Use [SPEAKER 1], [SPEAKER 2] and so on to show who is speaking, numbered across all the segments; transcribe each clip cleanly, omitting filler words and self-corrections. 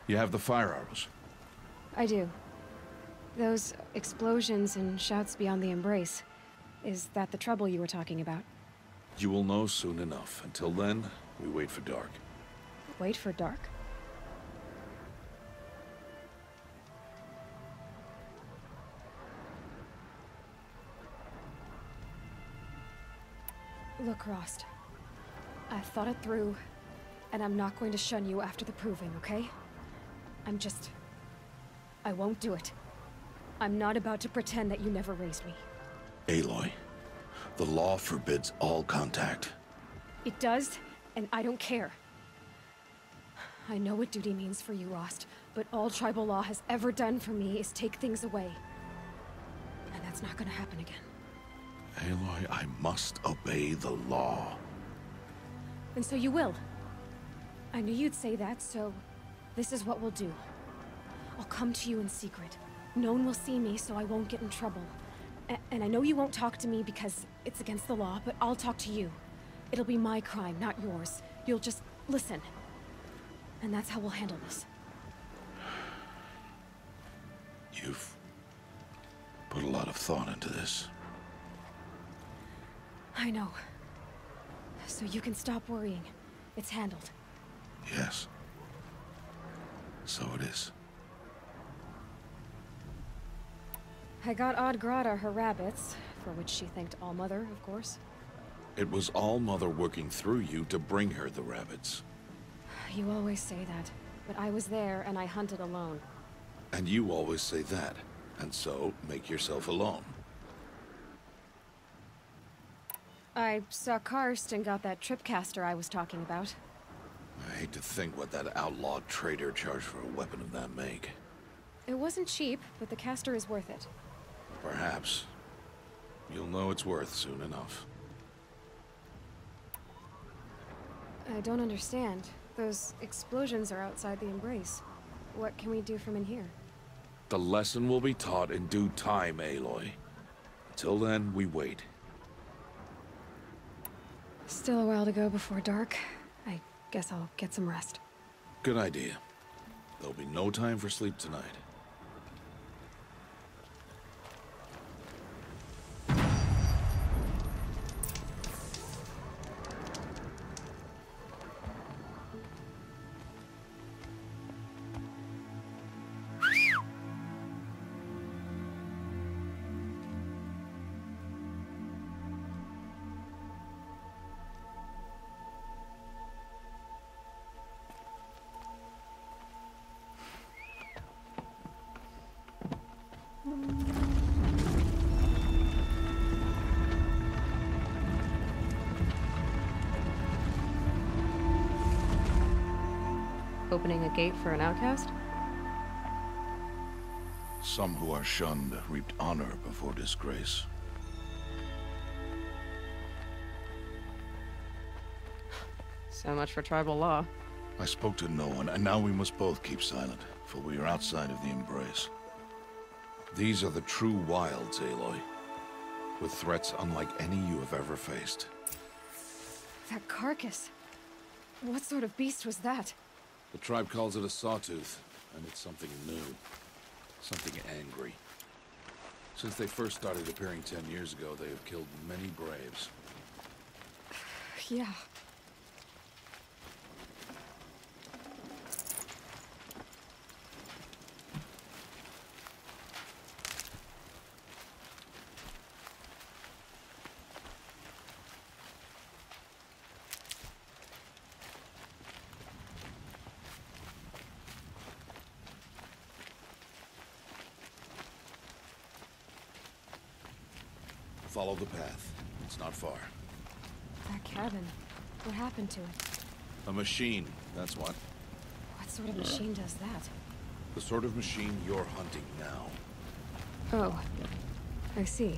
[SPEAKER 1] You have the fire arrows?
[SPEAKER 2] I do. Those explosions and shouts beyond the embrace. Is that the trouble you were talking about?
[SPEAKER 1] You will know soon enough. Until then, we wait for dark.
[SPEAKER 2] Wait for dark? Look, Rost. I thought it through, and I'm not going to shun you after the proving, okay? I won't do it. I'm not about to pretend that you never raised me.
[SPEAKER 1] Aloy, the law forbids all contact.
[SPEAKER 2] It does, and I don't care. I know what duty means for you, Rost, but all tribal law has ever done for me is take things away. And that's not gonna happen again.
[SPEAKER 1] Aloy, I must obey the law.
[SPEAKER 2] And so you will. I knew you'd say that, so this is what we'll do. I'll come to you in secret. No one will see me, so I won't get in trouble. And I know you won't talk to me because it's against the law, but I'll talk to you. It'll be my crime, not yours. You'll just listen. And that's how we'll handle this.
[SPEAKER 1] You've put a lot of thought into this.
[SPEAKER 2] I know. So you can stop worrying. It's handled.
[SPEAKER 1] Yes. So it is.
[SPEAKER 2] I got Odd-Grata her rabbits, for which she thanked All-Mother, of course.
[SPEAKER 1] It was All-Mother working through you to bring her the rabbits.
[SPEAKER 2] You always say that, but I was there and I hunted alone.
[SPEAKER 1] And you always say that, and so make yourself alone.
[SPEAKER 2] I saw Karst and got that tripcaster I was talking about.
[SPEAKER 1] I hate to think what that outlawed trader charged for a weapon of that make.
[SPEAKER 2] It wasn't cheap, but the caster is worth it.
[SPEAKER 1] Perhaps. You'll know it's worth soon enough.
[SPEAKER 2] I don't understand. Those explosions are outside the embrace. What can we do from in here?
[SPEAKER 1] The lesson will be taught in due time, Aloy. Until then, we wait.
[SPEAKER 2] Still a while to go before dark. I guess I'll get some rest.
[SPEAKER 1] Good idea. There'll be no time for sleep tonight.
[SPEAKER 2] Opening a gate for an outcast?
[SPEAKER 1] Some who are shunned reaped honor before disgrace.
[SPEAKER 2] So much for tribal law.
[SPEAKER 1] I spoke to no one, and now we must both keep silent, for we are outside of the embrace. These are the true wilds, Aloy, with threats unlike any you have ever faced.
[SPEAKER 2] That carcass. What sort of beast was that?
[SPEAKER 1] The tribe calls it a sawtooth, and it's something new. Something angry. Since they first started appearing 10 years ago, they have killed many braves.
[SPEAKER 2] Yeah.
[SPEAKER 1] Follow the path. It's not far.
[SPEAKER 2] That cabin. What happened to it?
[SPEAKER 1] A machine, that's what.
[SPEAKER 2] What sort of machine does that?
[SPEAKER 1] The sort of machine you're hunting now.
[SPEAKER 2] Oh. I see.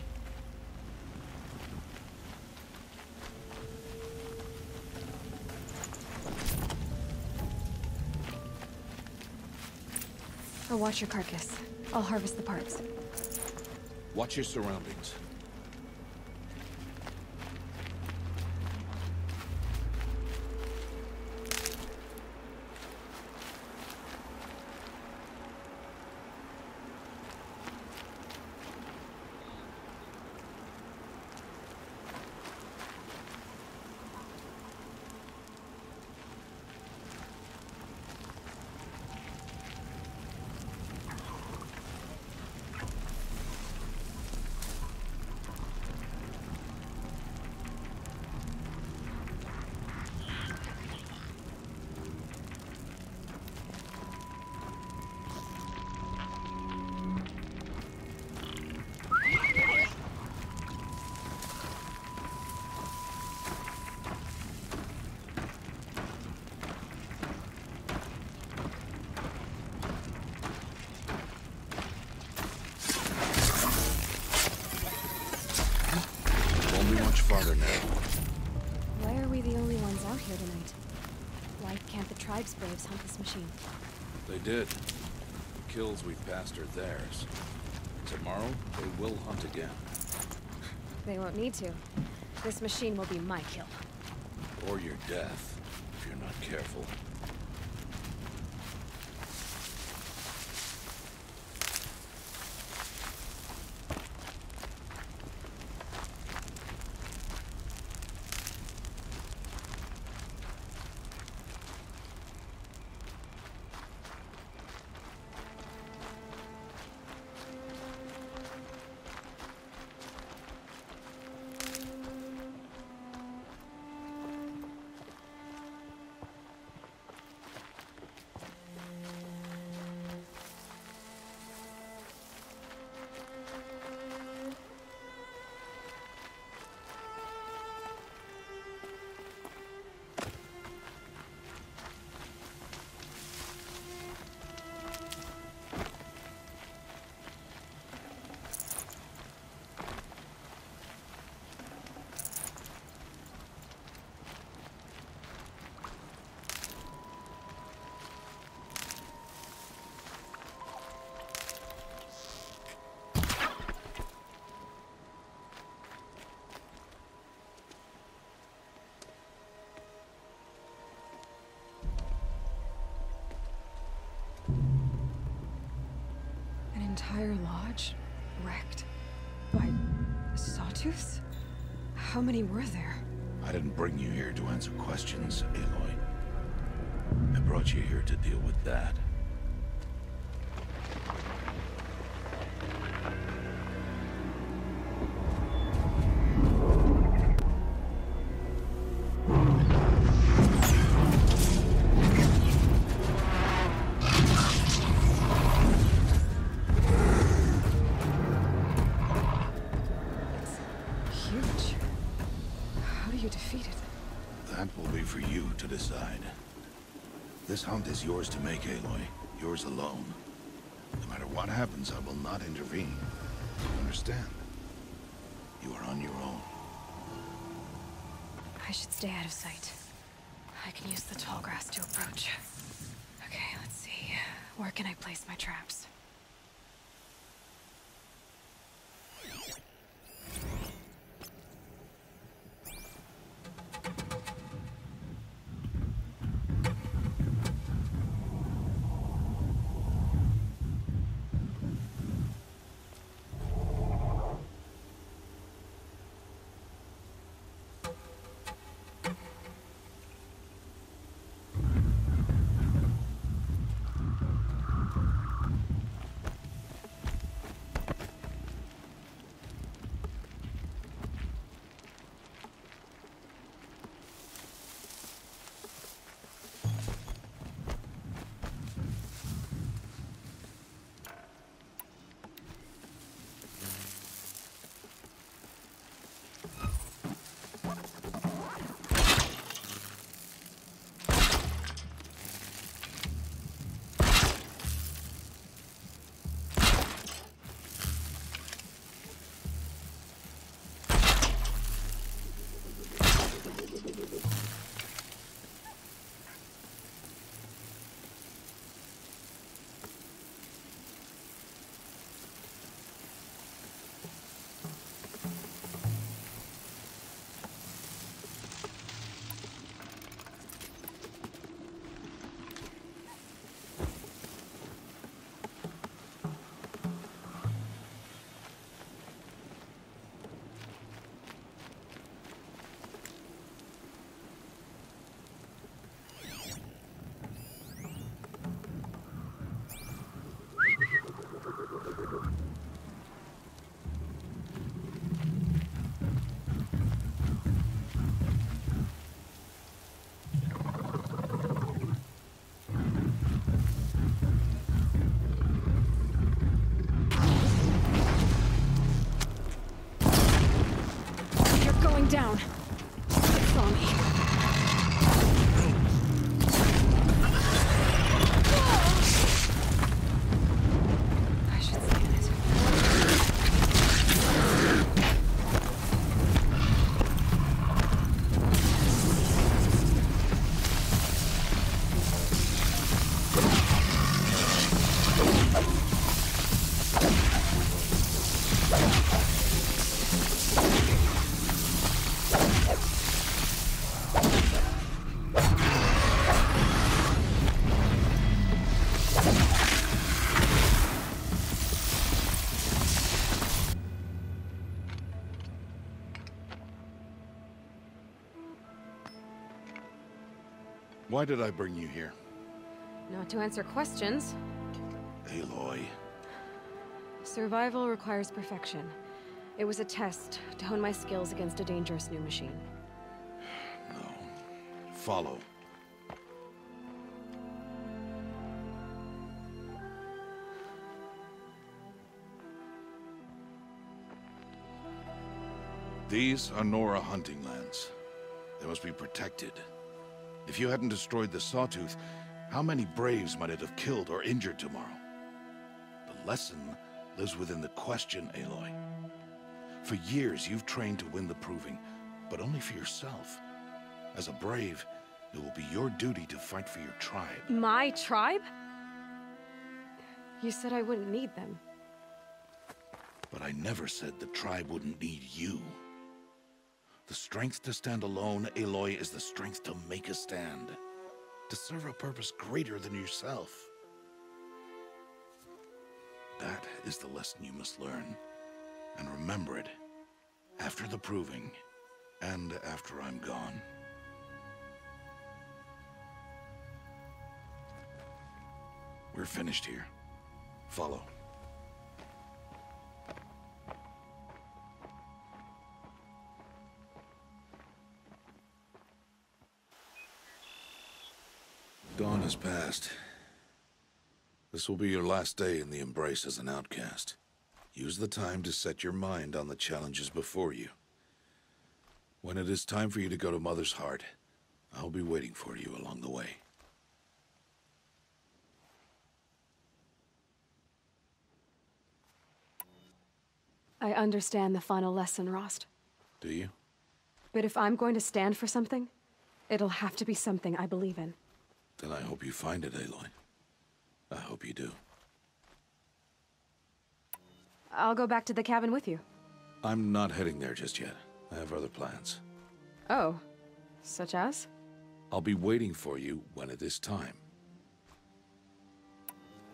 [SPEAKER 2] I'll watch your carcass. I'll harvest the parts.
[SPEAKER 1] Watch your surroundings.
[SPEAKER 2] the tribe's braves hunt this machine?
[SPEAKER 1] They did. The kills we passed are theirs. Tomorrow, they will hunt again.
[SPEAKER 2] They won't need to. This machine will be my kill.
[SPEAKER 1] Or your death, if you're not careful.
[SPEAKER 2] Entire lodge wrecked by sawtooths? How many were there?
[SPEAKER 1] I didn't bring you here to answer questions, Aloy. I brought you here to deal with that. This hunt is yours to make, Aloy. Yours alone. No matter what happens, I will not intervene. You understand? You are on your own.
[SPEAKER 2] I should stay out of sight. I can use the tall grass to approach. Okay, let's see. Where can I place my traps?
[SPEAKER 1] Why did I bring you here?
[SPEAKER 2] Not to answer questions.
[SPEAKER 1] Aloy.
[SPEAKER 2] Survival requires perfection. It was a test to hone my skills against a dangerous new machine.
[SPEAKER 1] No. Follow. These are Nora hunting lands. They must be protected. If you hadn't destroyed the Sawtooth, how many Braves might it have killed or injured tomorrow? The lesson lives within the question, Aloy. For years, you've trained to win the Proving, but only for yourself. As a Brave, it will be your duty to fight for your tribe.
[SPEAKER 2] My tribe? You said I wouldn't need them.
[SPEAKER 1] But I never said the tribe wouldn't need you. The strength to stand alone, Aloy, is the strength to make a stand. To serve a purpose greater than yourself. That is the lesson you must learn. And remember it. After the Proving, and after I'm gone. We're finished here. Follow. Dawn has passed. This will be your last day in the Embrace as an outcast. Use the time to set your mind on the challenges before you. When it is time for you to go to Mother's Heart, I'll be waiting for you along the way.
[SPEAKER 2] I understand the final lesson, Rost.
[SPEAKER 1] Do you?
[SPEAKER 2] But if I'm going to stand for something, it'll have to be something I believe in.
[SPEAKER 1] Then I hope you find it, Aloy. I hope you do.
[SPEAKER 2] I'll go back to the cabin with you.
[SPEAKER 1] I'm not heading there just yet. I have other plans.
[SPEAKER 2] Oh. Such as?
[SPEAKER 1] I'll be waiting for you when it is time.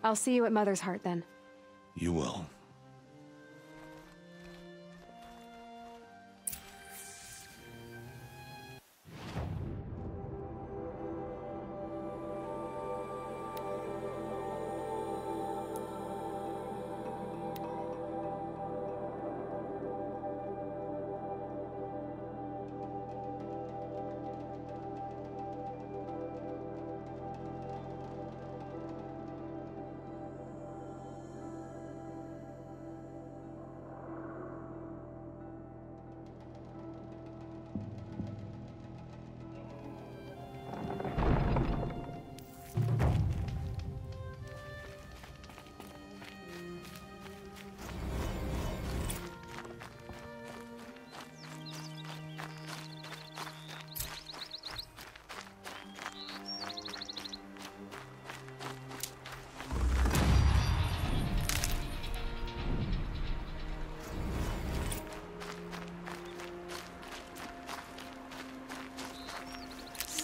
[SPEAKER 2] I'll see you at Mother's Heart then.
[SPEAKER 1] You will.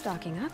[SPEAKER 2] Stocking up.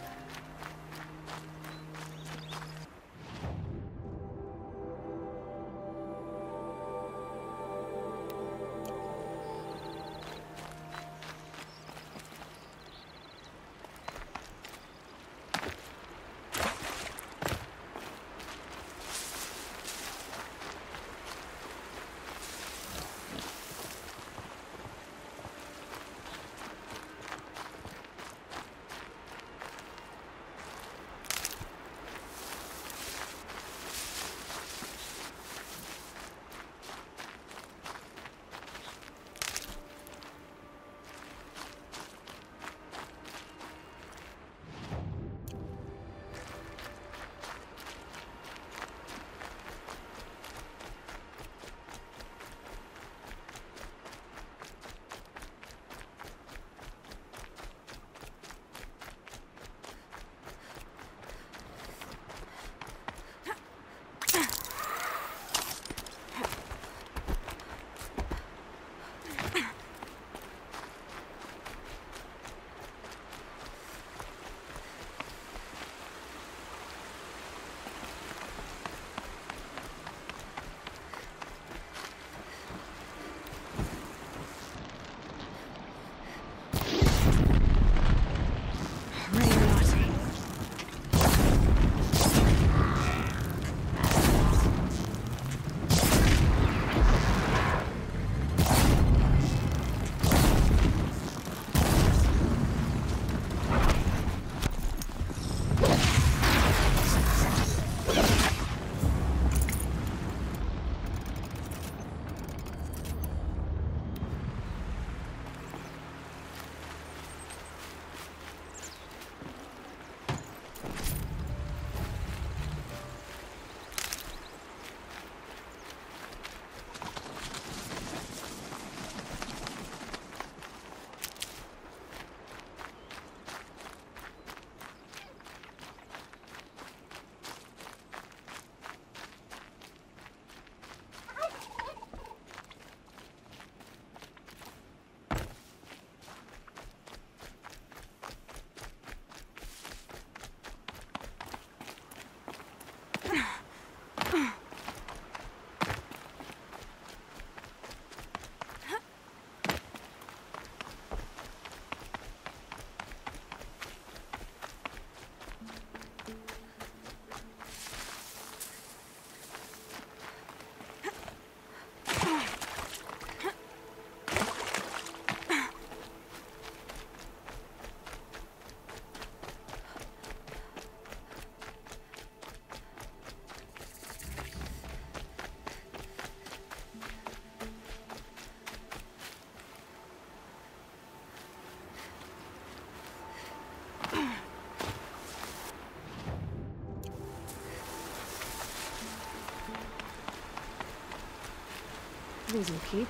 [SPEAKER 2] Losing keep.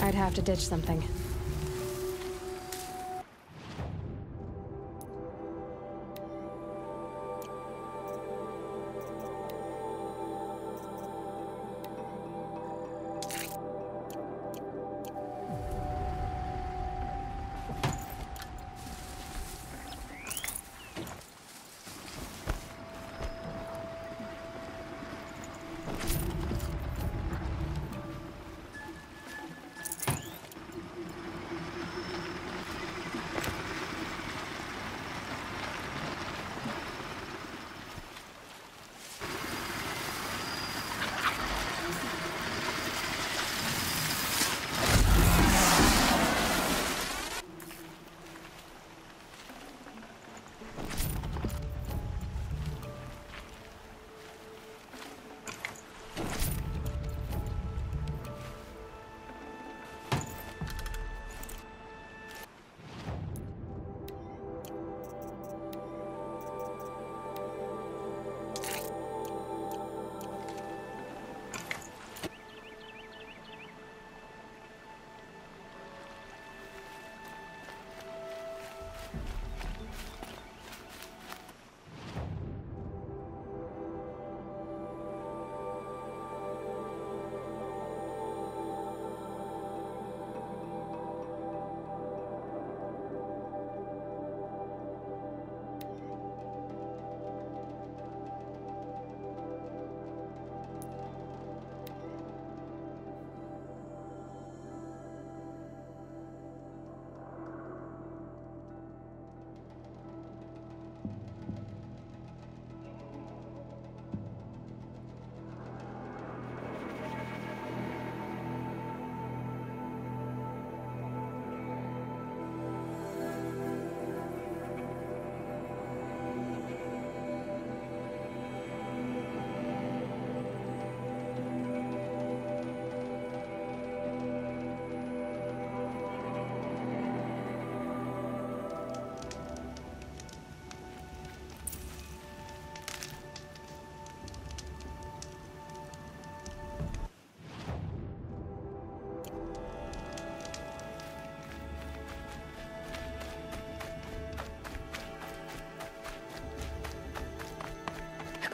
[SPEAKER 2] I'd have to ditch something.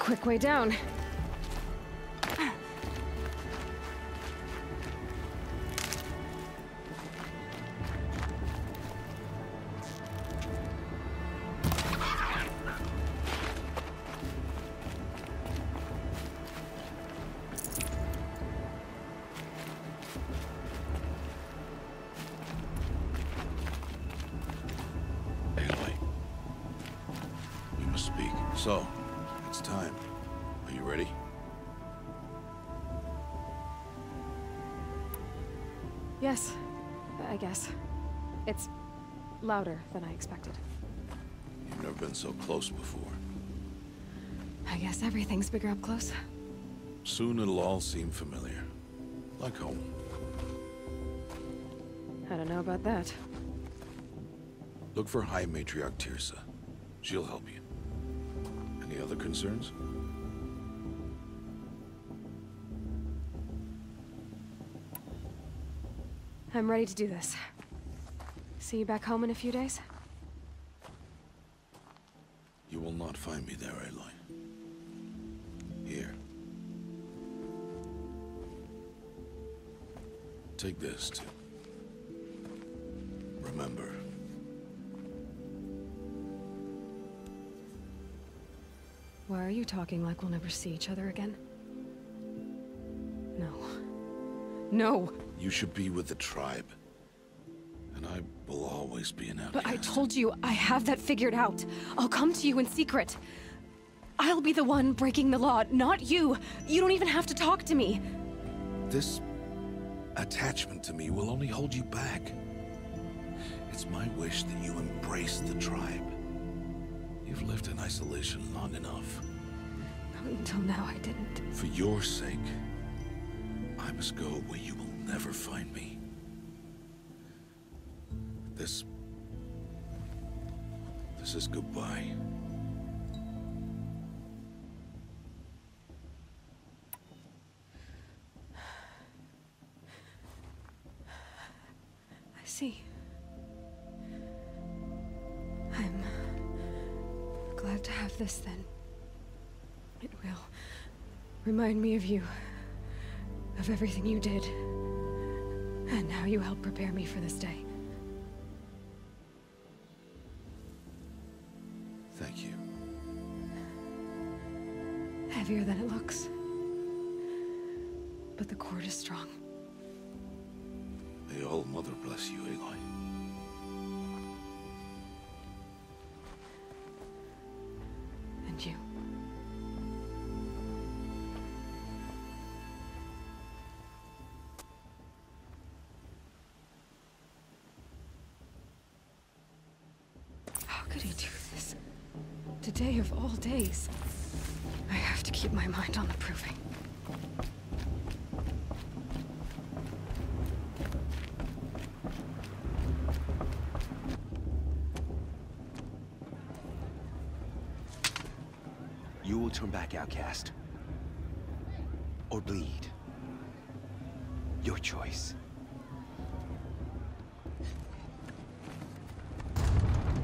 [SPEAKER 2] quick way down.
[SPEAKER 1] So, it's time. Are you ready?
[SPEAKER 2] Yes, I guess. It's louder than I expected.
[SPEAKER 1] You've never been so close before.
[SPEAKER 2] I guess everything's bigger up close.
[SPEAKER 1] Soon it'll all seem familiar. Like home.
[SPEAKER 2] I don't know about that.
[SPEAKER 1] Look for High Matriarch Teersa. She'll help you. Any other concerns?
[SPEAKER 2] I'm ready to do this. See you back home in a few days?
[SPEAKER 1] You will not find me there, Aloy. Here. Take this, too. Remember.
[SPEAKER 2] Why are you talking like we'll never see each other again? No. No!
[SPEAKER 1] You should be with the tribe. And I will always be an outcast.
[SPEAKER 2] But I told you, I have that figured out. I'll come to you in secret. I'll be the one breaking the law, not you. You don't even have to talk to me.
[SPEAKER 1] This attachment to me will only hold you back. It's my wish that you embrace the tribe. You've lived in isolation long enough.
[SPEAKER 2] Until now, I didn't.
[SPEAKER 1] For your sake, I must go where you will never find me. This is goodbye.
[SPEAKER 2] I see. I'm glad to have this then. It will remind me of you, of everything you did, and how you helped prepare me for this day.
[SPEAKER 1] Thank you.
[SPEAKER 2] Heavier than it looks. But the cord is strong.
[SPEAKER 1] May All Mother bless you, Aloy.
[SPEAKER 2] And you. How could he do this? Today of all days. I have to keep my mind on the proving.
[SPEAKER 3] You will turn back, outcast. Or bleed. Your choice.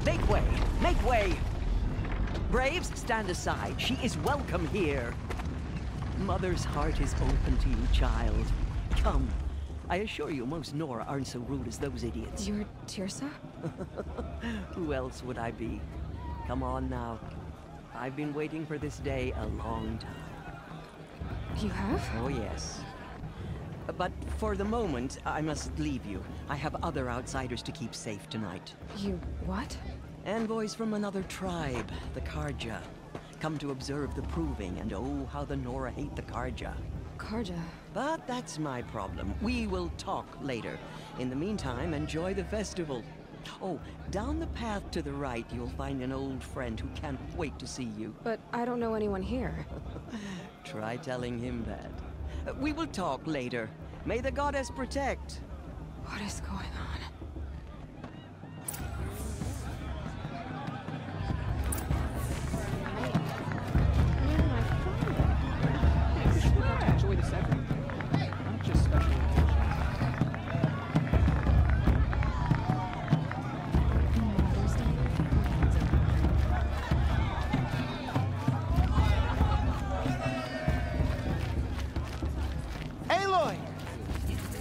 [SPEAKER 4] Make way! Make way! Braves, stand aside. She is welcome here. Mother's heart is open to you, child. Come. I assure you, most Nora aren't so rude as those idiots.
[SPEAKER 2] You're Teersa?
[SPEAKER 4] Who else would I be? Come on now. I've been waiting for this day a long time.
[SPEAKER 2] You have?
[SPEAKER 4] Oh, yes. But for the moment, I must leave you. I have other outsiders to keep safe tonight.
[SPEAKER 2] You what?
[SPEAKER 4] Envoys from another tribe, the Carja. Come to observe the proving, and oh, how the Nora hate the Carja.
[SPEAKER 2] Carja?
[SPEAKER 4] But that's my problem. We will talk later. In the meantime, enjoy the festival. Oh, down the path to the right, you'll find an old friend who can't wait to see you.
[SPEAKER 2] But I don't know anyone here.
[SPEAKER 4] Try telling him that. We will talk later. May the goddess protect.
[SPEAKER 2] What is going on?
[SPEAKER 5] Enjoy this every day, not just special occasions.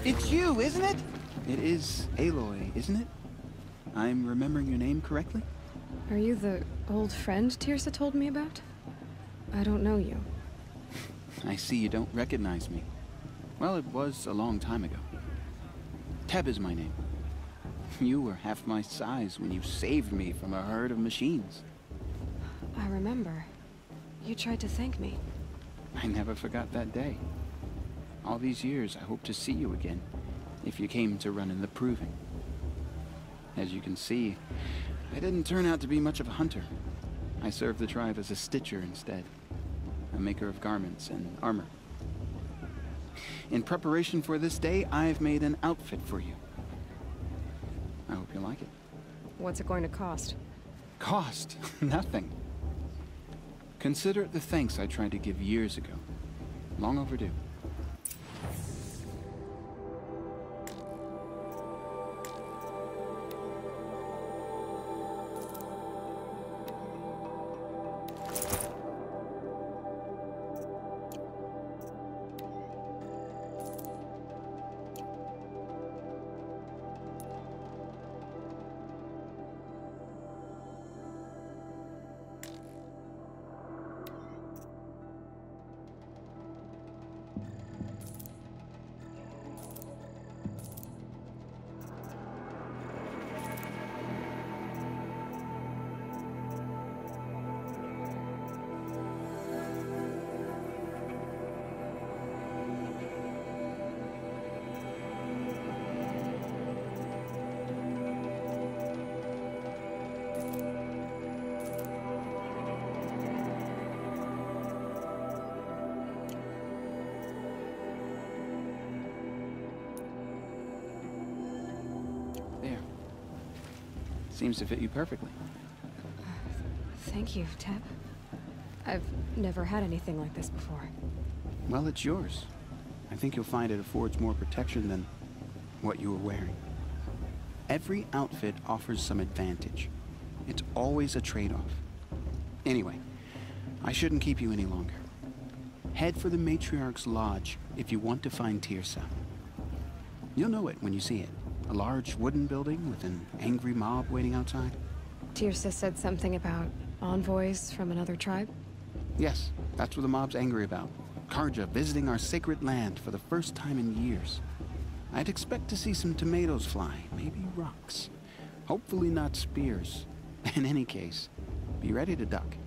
[SPEAKER 5] It's you, isn't it? It is Aloy, isn't it? I'm remembering your name correctly?
[SPEAKER 2] Are you the old friend Tirsa told me about? I don't know you.
[SPEAKER 5] I see you don't recognize me. Well, it was a long time ago. Teb is my name. You were half my size when you saved me from a herd of machines.
[SPEAKER 2] I remember. You tried to thank me.
[SPEAKER 5] I never forgot that day. All these years, I hope to see you again, if you came to run in the Proving. As you can see, I didn't turn out to be much of a hunter. I served the tribe as a stitcher instead, a maker of garments and armor. In preparation for this day, I've made an outfit for you. I hope you like it.
[SPEAKER 2] What's it going to cost?
[SPEAKER 5] Cost? Nothing. Consider it the thanks I tried to give years ago. Long overdue. There. Seems to fit you perfectly.
[SPEAKER 2] Thank you, Teb. I've never had anything like this before.
[SPEAKER 5] Well, it's yours. I think you'll find it affords more protection than what you were wearing. Every outfit offers some advantage. It's always a trade-off. Anyway, I shouldn't keep you any longer. Head for the Matriarch's Lodge if you want to find Tirsa. You'll know it when you see it. A large wooden building with an angry mob waiting outside.
[SPEAKER 2] Tirsa said something about envoys from another tribe?
[SPEAKER 5] Yes, that's what the mob's angry about. Carja visiting our sacred land for the first time in years. I'd expect to see some tomatoes fly, maybe rocks. Hopefully not spears. In any case, be ready to duck.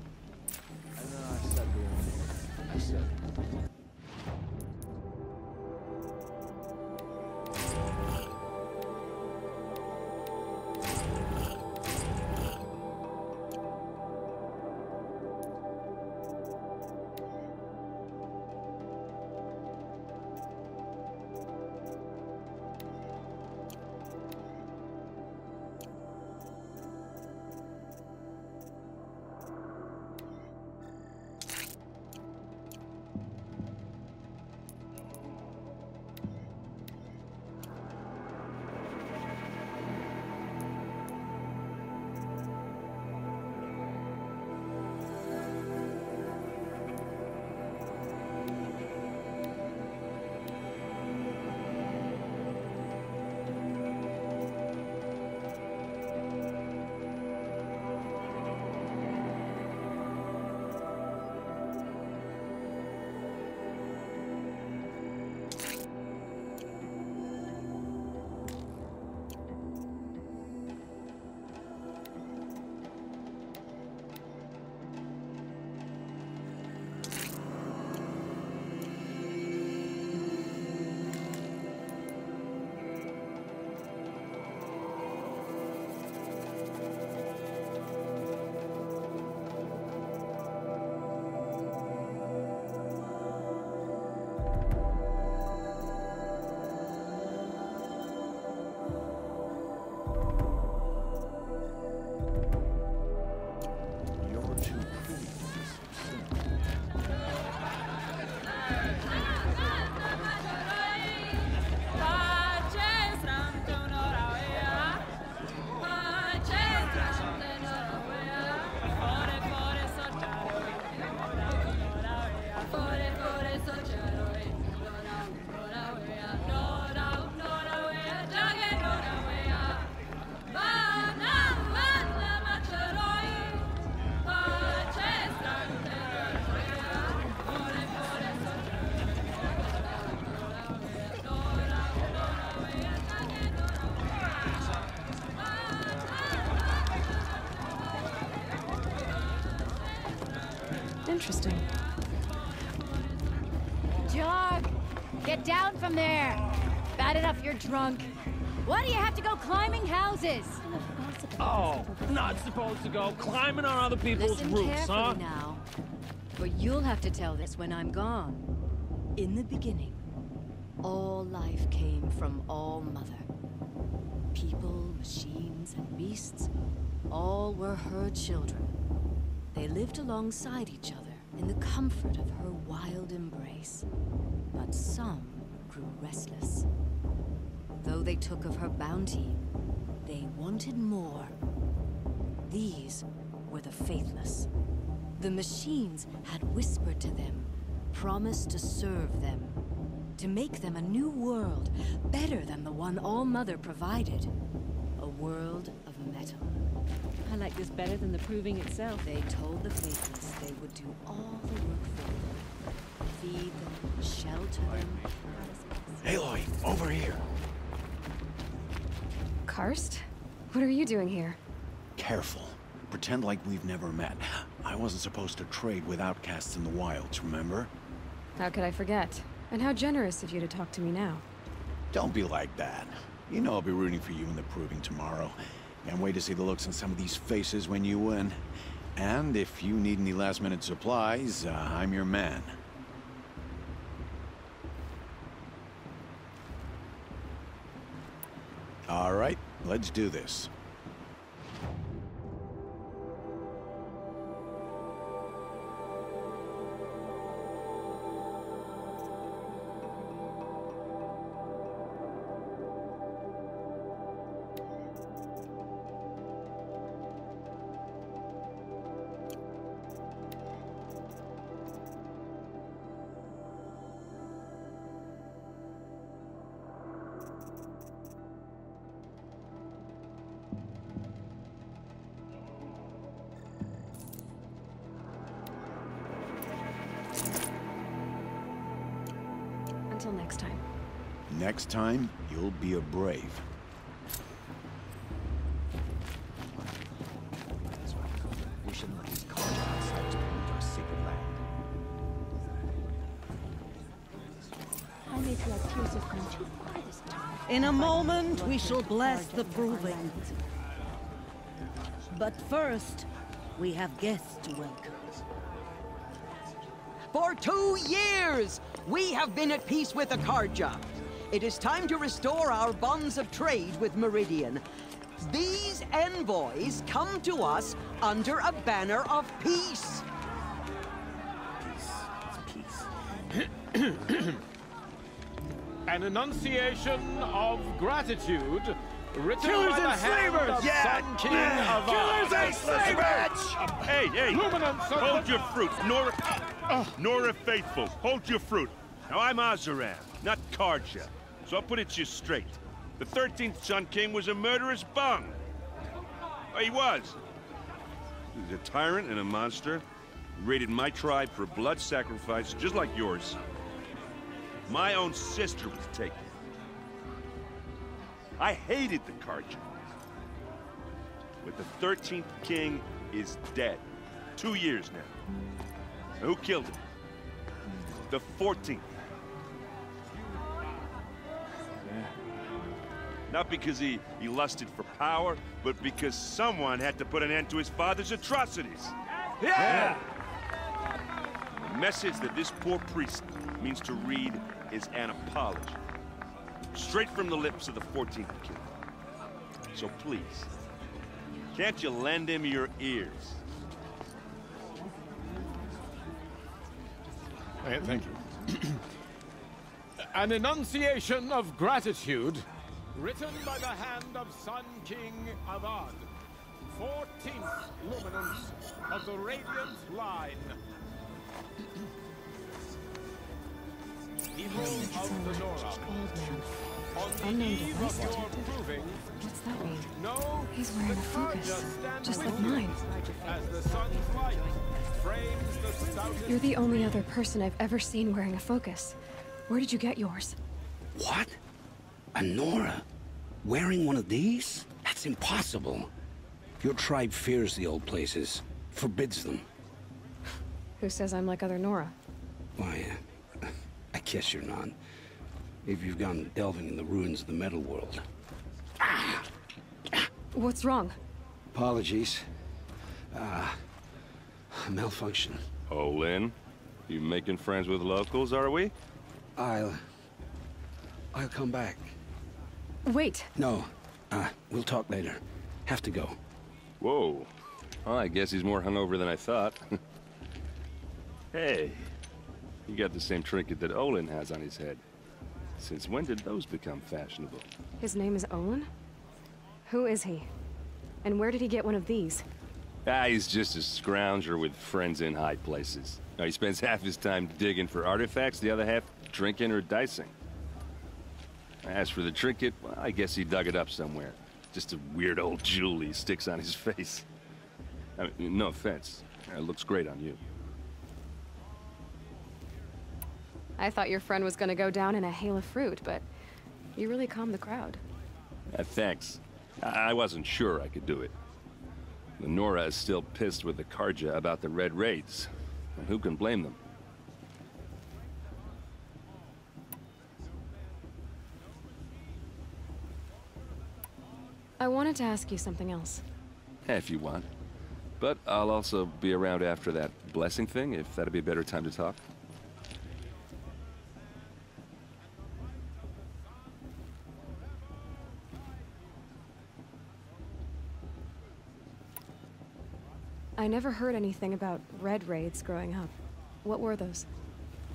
[SPEAKER 1] I said.
[SPEAKER 2] interesting.
[SPEAKER 6] Jog! Get down from there! Bad enough you're drunk. Why do you have to go climbing houses?
[SPEAKER 7] Oh, not supposed to go climbing on other people's
[SPEAKER 6] Listen
[SPEAKER 7] roofs,
[SPEAKER 6] carefully
[SPEAKER 7] huh?
[SPEAKER 6] now. But you'll have to tell this when I'm gone. In the beginning, all life came from All Mother. People, machines, and beasts, all were her children. They lived alongside each other in the comfort of her wild embrace. But some grew restless. Though they took of her bounty, they wanted more. These were the faithless. The machines had whispered to them, promised to serve them, to make them a new world, better than the one All-Mother provided. A world of metal.
[SPEAKER 8] I like this better than the proving itself.
[SPEAKER 6] They told the faithless they would do all the work for them. Feed them, shelter them.
[SPEAKER 3] Aloy, over here.
[SPEAKER 2] Karst? What are you doing here?
[SPEAKER 9] Careful. Pretend like we've never met. I wasn't supposed to trade with outcasts in the wilds, remember?
[SPEAKER 2] How could I forget? And how generous of you to talk to me now.
[SPEAKER 9] Don't be like that. You know I'll be rooting for you in the proving tomorrow. Can't wait to see the looks on some of these faces when you win. And if you need any last-minute supplies, I'm your man. All right, let's do this.
[SPEAKER 2] Until next time.
[SPEAKER 9] Next time, you'll be a brave.
[SPEAKER 3] We shouldn't let these cars outside to pollute our sacred land.
[SPEAKER 8] I may be accused of going too far this time.
[SPEAKER 10] In a moment, we shall bless the proving. But first, we have guests to welcome.
[SPEAKER 4] For 2 years, we have been at peace with Akarja. It is time to restore our bonds of trade with Meridian. These envoys come to us under a banner of peace.
[SPEAKER 7] An enunciation of gratitude written
[SPEAKER 3] Killers
[SPEAKER 7] by the
[SPEAKER 3] and
[SPEAKER 7] hand
[SPEAKER 3] slavers!
[SPEAKER 7] of
[SPEAKER 3] Yeah!
[SPEAKER 7] Sun King of
[SPEAKER 3] Killers and slavers!
[SPEAKER 11] Hey, hey!
[SPEAKER 7] Luminance of
[SPEAKER 11] Hold
[SPEAKER 7] the-
[SPEAKER 11] your fruit, Nora Faithful. Hold your fruit. Now, I'm Oseram, not Karja, so I'll put it to you straight. The 13th Sun King was a murderous bung. Oh, he was. He was a tyrant and a monster. He raided my tribe for blood sacrifice, just like yours. My own sister was taken. I hated the Karja. But the 13th King is dead. 2 years now. Who killed him? The 14th. Not because he lusted for power, but because someone had to put an end to his father's atrocities.
[SPEAKER 3] Yeah!
[SPEAKER 11] The message that this poor priest means to read is an apology. Straight from the lips of the 14th King. So please, can't you lend him your ears?
[SPEAKER 7] Thank you. An enunciation of gratitude written by the hand of Sun King Avad, 14th luminance of the Radiant Line. People of the Nora, on the
[SPEAKER 2] Unknown
[SPEAKER 7] eve
[SPEAKER 2] device
[SPEAKER 7] of your
[SPEAKER 2] detected.
[SPEAKER 7] proving,
[SPEAKER 2] What's that mean?
[SPEAKER 7] know
[SPEAKER 2] He's wearing
[SPEAKER 7] that
[SPEAKER 2] a focus,
[SPEAKER 7] Karja stands
[SPEAKER 2] just
[SPEAKER 7] with
[SPEAKER 2] like
[SPEAKER 7] you
[SPEAKER 2] mine.
[SPEAKER 7] As the sun's light frames the stoutest...
[SPEAKER 2] You're the only other person I've ever seen wearing a focus. Where did you get yours?
[SPEAKER 12] What? A Nora? Wearing one of these? That's impossible. Your tribe fears the old places, forbids them.
[SPEAKER 2] Who says I'm like other Nora?
[SPEAKER 12] Why, I guess you're not. If you've gone delving in the ruins of the metal world.
[SPEAKER 2] What's wrong?
[SPEAKER 12] Apologies. Malfunction.
[SPEAKER 13] Olin, you making friends with locals, are we?
[SPEAKER 12] I'll come back.
[SPEAKER 2] Wait.
[SPEAKER 12] No. We'll talk later. Have to go.
[SPEAKER 13] Whoa. Well, I guess he's more hungover than I thought. Hey, you got the same trinket that Olin has on his head. Since when did those become fashionable?
[SPEAKER 2] His name is Olin? Who is he? And where did he get one of these?
[SPEAKER 13] He's just a scrounger with friends in high places. He spends half his time digging for artifacts, the other half drinking or dicing. As for the trinket, well, I guess he dug it up somewhere. Just a weird old jewel he sticks on his face. I mean, no offense. It looks great on you.
[SPEAKER 2] I thought your friend was gonna go down in a hail of fruit, but you really calmed the crowd.
[SPEAKER 13] Thanks. I wasn't sure I could do it. The Nora is still pissed with the Carja about the Red Raids. And who can blame them?
[SPEAKER 2] I wanted to ask you something else.
[SPEAKER 13] If you want. But I'll also be around after that blessing thing, if that'd be a better time to talk.
[SPEAKER 2] I never heard anything about Red Raids growing up. What were those?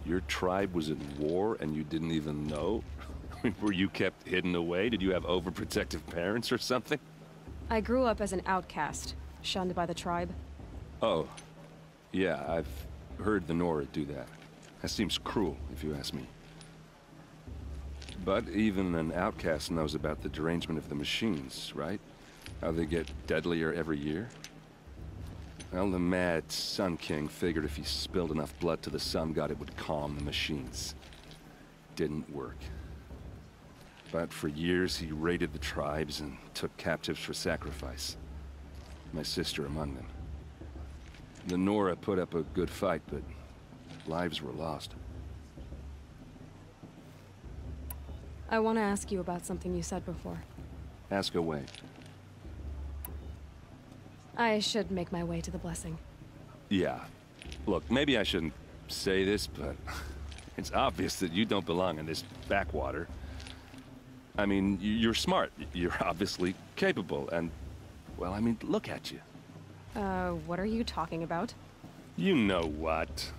[SPEAKER 13] Your tribe was in war and you didn't even know? Were you kept hidden away? Did you have overprotective parents or something?
[SPEAKER 2] I grew up as an outcast, shunned by the tribe.
[SPEAKER 13] Oh. Yeah, I've heard the Nora do that. That seems cruel, if you ask me. But even an outcast knows about the derangement of the machines, right? How they get deadlier every year? Well, the mad Sun King figured if he spilled enough blood to the Sun God, it would calm the machines. Didn't work. But for years, he raided the tribes and took captives for sacrifice. My sister among them. The Nora put up a good fight, but lives were lost.
[SPEAKER 2] I want to ask you about something you said before.
[SPEAKER 13] Ask away.
[SPEAKER 2] I should make my way to the blessing.
[SPEAKER 13] Yeah. Look, maybe I shouldn't say this, but it's obvious that you don't belong in this backwater. I mean, you're smart. You're obviously capable, and... well, I mean, look at you.
[SPEAKER 2] What are you talking about?
[SPEAKER 13] You know what.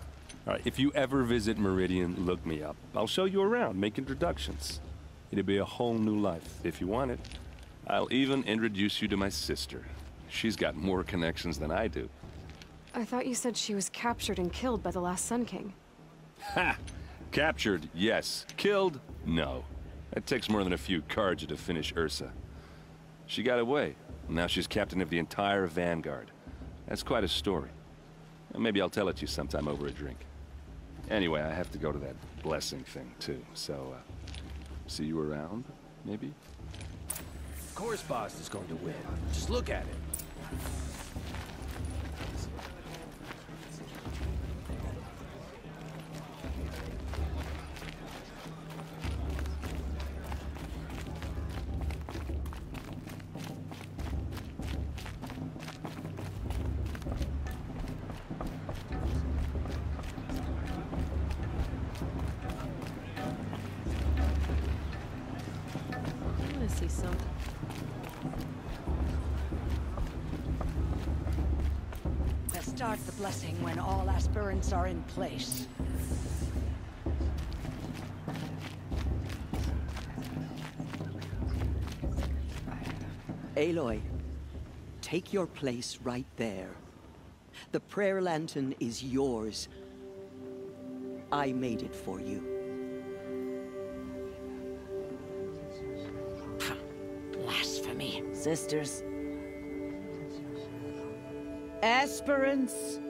[SPEAKER 13] All right, if you ever visit Meridian, look me up. I'll show you around, make introductions. It'll be a whole new life, if you want it. I'll even introduce you to my sister. She's got more connections than I do.
[SPEAKER 2] I thought you said she was captured and killed by the last Sun King.
[SPEAKER 13] Ha! Captured, yes. Killed, no. It takes more than a few Carja to finish Ursa. She got away. Now she's captain of the entire Vanguard. That's quite a story. Maybe I'll tell it to you sometime over a drink. Anyway, I have to go to that blessing thing, too. So, see you around, maybe?
[SPEAKER 3] Of course Boss is going to win. Just look at it.
[SPEAKER 2] I want to see something.
[SPEAKER 10] Start the blessing when all aspirants are in place.
[SPEAKER 4] Aloy, take your place right there. The prayer lantern is yours. I made it for you.
[SPEAKER 10] Blasphemy. Sisters. Aspirants,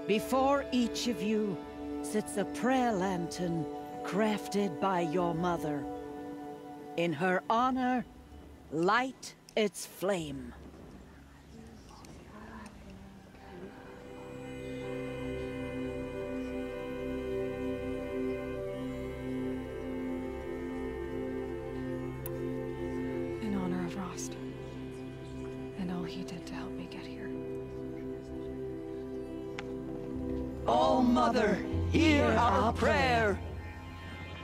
[SPEAKER 10] before each of you sits a prayer lantern crafted by your mother. In her honor, light its flame.
[SPEAKER 2] he did to help me get here.
[SPEAKER 4] Oh, Mother, hear our prayer.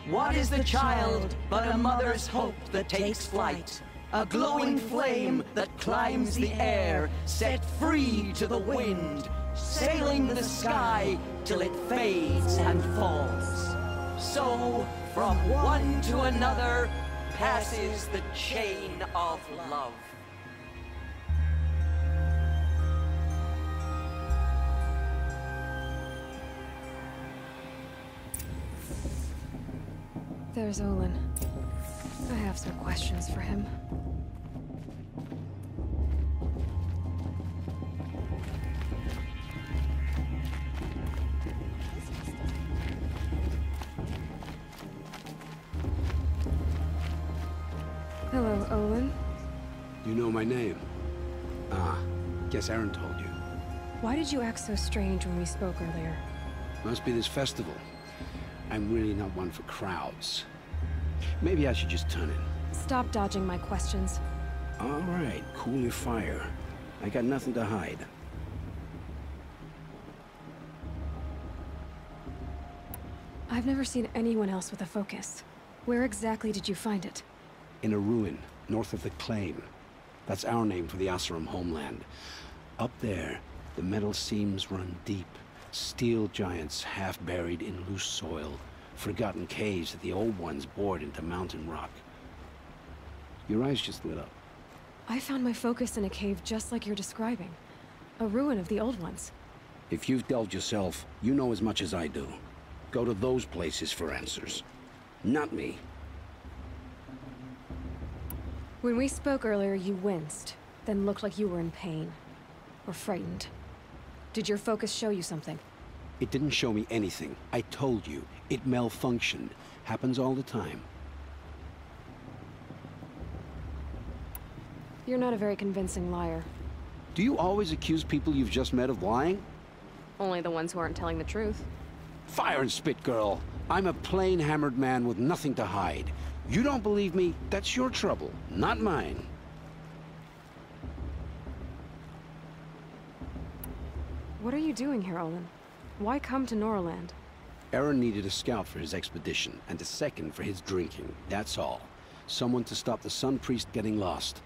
[SPEAKER 4] What is the child but a mother's hope that takes flight? A glowing flame that climbs the air, set free to the wind, sailing the sky till it fades and falls. So, from one to another, passes the chain of love.
[SPEAKER 2] There's Olin. I have some questions for him. Hello, Olin.
[SPEAKER 12] You know my name? Ah, guess Aaron told you.
[SPEAKER 2] Why did you act so strange when we spoke earlier?
[SPEAKER 12] Must be this festival. I'm really not one for crowds. Maybe I should just turn in.
[SPEAKER 2] Stop dodging my questions.
[SPEAKER 12] All right, cool your fire. I got nothing to hide.
[SPEAKER 2] I've never seen anyone else with a focus. Where exactly did you find it?
[SPEAKER 12] In a ruin, north of the Claim. That's our name for the Oseram homeland. Up there, the metal seams run deep. Steel giants half buried in loose soil. Forgotten caves that the old ones bored into mountain rock. Your eyes just lit up.
[SPEAKER 2] I found my focus in a cave just like you're describing. A ruin of the old ones.
[SPEAKER 12] If you've delved yourself, you know as much as I do. Go to those places for answers. Not me.
[SPEAKER 2] When we spoke earlier, you winced, then looked like you were in pain. Or frightened. Did your focus show you something?
[SPEAKER 12] It didn't show me anything. I told you. It malfunctioned. Happens all the time.
[SPEAKER 2] You're not a very convincing liar.
[SPEAKER 12] Do you always accuse people you've just met of lying?
[SPEAKER 2] Only the ones who aren't telling the truth.
[SPEAKER 12] Fire and spit, girl. I'm a plain hammered man with nothing to hide. You don't believe me, that's your trouble, not mine.
[SPEAKER 2] What are you doing here, Olin? Why come to Norland?
[SPEAKER 12] Aaron needed a scout for his expedition, and a second for his drinking, that's all. Someone to stop the Sun Priest getting lost.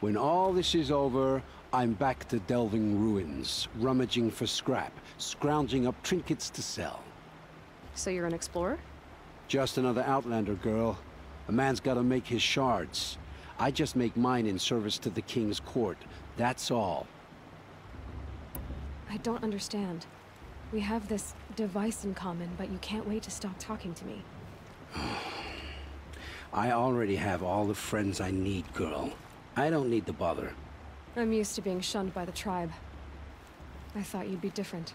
[SPEAKER 12] When all this is over, I'm back to delving ruins, rummaging for scrap, scrounging up trinkets to sell.
[SPEAKER 2] So you're an explorer?
[SPEAKER 12] Just another Outlander, girl. A man's gotta make his shards. I just make mine in service to the King's court, that's all.
[SPEAKER 2] I don't understand. We have this device in common, but you can't wait to stop talking to me.
[SPEAKER 12] I already have all the friends I need, girl. I don't need the bother.
[SPEAKER 2] I'm used to being shunned by the tribe. I thought you'd be different.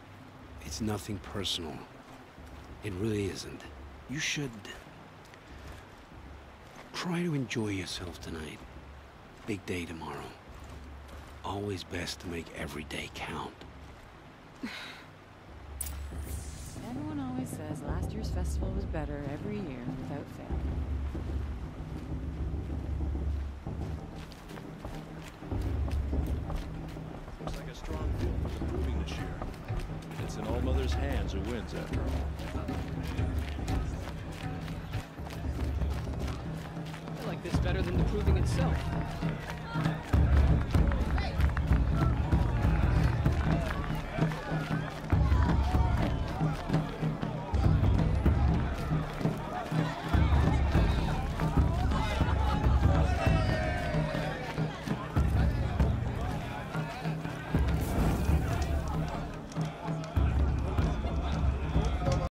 [SPEAKER 12] It's nothing personal. It really isn't. You should... try to enjoy yourself tonight. Big day tomorrow. Always best to make every day count.
[SPEAKER 14] Everyone always says last year's festival was better every year, without fail.
[SPEAKER 15] Looks like a strong field for the proving this year. It's in All Mother's hands who wins, after all.
[SPEAKER 16] I like this better than the proving itself.